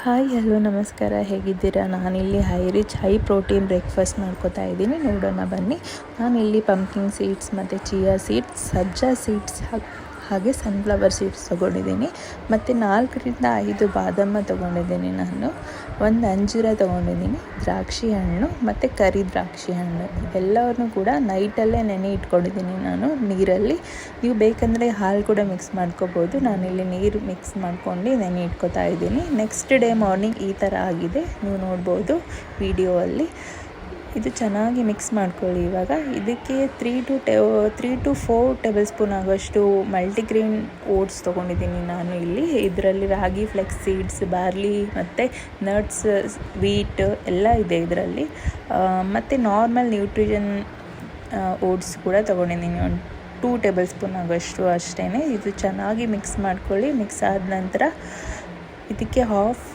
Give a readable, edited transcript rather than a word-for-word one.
Hi hello ನಮಸ್ಕಾರ, ಹೇಗಿದ್ದೀರಾ? ನಾನಿಲ್ಲಿ ಹೈ ಪ್ರೋಟೀನ್ ಬ್ರೇಕ್ಫಾಸ್ಟ್ ಮಾಡ್ಕೋತಾ ಇದ್ದೀನಿ. ನೋಡೋಣ ಬನ್ನಿ. ನಾನಿಲ್ಲಿ ಪಂಪ್ಕಿನ್ ಸೀಡ್ಸ್ ಮತ್ತು ಚಿಯಾ ಸೀಡ್ಸ್, ಸಬ್ಜಾ ಸೀಡ್ಸ್ ಹಾಗೆ ಸನ್ಫ್ಲವರ್ ಸೀಡ್ಸ್ ತೊಗೊಂಡಿದ್ದೀನಿ. ಮತ್ತು 4ರಿಂದ 5 ಬಾದಾಮ ತೊಗೊಂಡಿದ್ದೀನಿ. ನಾನು ಒಂದು ಅಂಜೂರ ತೊಗೊಂಡಿದ್ದೀನಿ, ದ್ರಾಕ್ಷಿ ಹಣ್ಣು ಮತ್ತು ಕರಿ ದ್ರಾಕ್ಷಿ ಹಣ್ಣು ಎಲ್ಲವನ್ನು ಕೂಡ ನೈಟಲ್ಲೇ ನೆನೆ ಇಟ್ಕೊಂಡಿದ್ದೀನಿ ನಾನು ನೀರಲ್ಲಿ. ನೀವು ಬೇಕಂದರೆ ಹಾಲು ಕೂಡ ಮಿಕ್ಸ್ ಮಾಡ್ಕೋಬೋದು. ನಾನಿಲ್ಲಿ ನೀರು ಮಿಕ್ಸ್ ಮಾಡ್ಕೊಂಡು ನೆನೆ ಇಟ್ಕೋತಾ ಇದ್ದೀನಿ. ನೆಕ್ಸ್ಟ್ ಡೇ ಮಾರ್ನಿಂಗ್ ಈ ಥರ ಆಗಿದೆ, ನೀವು ನೋಡ್ಬೋದು ವಿಡಿಯೋ ಅಲ್ಲಿ. ಇದು ಚೆನ್ನಾಗಿ ಮಿಕ್ಸ್ ಮಾಡ್ಕೊಳ್ಳಿ. ಇವಾಗ ಇದಕ್ಕೆ 3 to 4 ಟೇಬಲ್ ಸ್ಪೂನ್ ಆಗೋಷ್ಟು ಮಲ್ಟಿಗ್ರೇನ್ ಓಟ್ಸ್ ತೊಗೊಂಡಿದ್ದೀನಿ ನಾನು ಇಲ್ಲಿ. ಇದರಲ್ಲಿ ರಾಗಿ, ಫ್ಲೆಕ್ಸ್ ಸೀಡ್ಸ್, ಬಾರ್ಲಿ ಮತ್ತು ನಟ್ಸ್, ವೀಟ್ ಎಲ್ಲ ಇದೆ ಇದರಲ್ಲಿ. ಮತ್ತು ನಾರ್ಮಲ್ ನ್ಯೂಟ್ರಿಷನ್ ಓಟ್ಸ್ ಕೂಡ ತೊಗೊಂಡಿದ್ದೀನಿ, ಒಂದು 2 ಟೇಬಲ್ ಸ್ಪೂನ್ ಆಗೋಷ್ಟು ಅಷ್ಟೇ. ಇದು ಚೆನ್ನಾಗಿ ಮಿಕ್ಸ್ ಮಾಡ್ಕೊಳ್ಳಿ. ಮಿಕ್ಸ್ ಆದ ನಂತರ ಇದಕ್ಕೆ ಹಾಫ್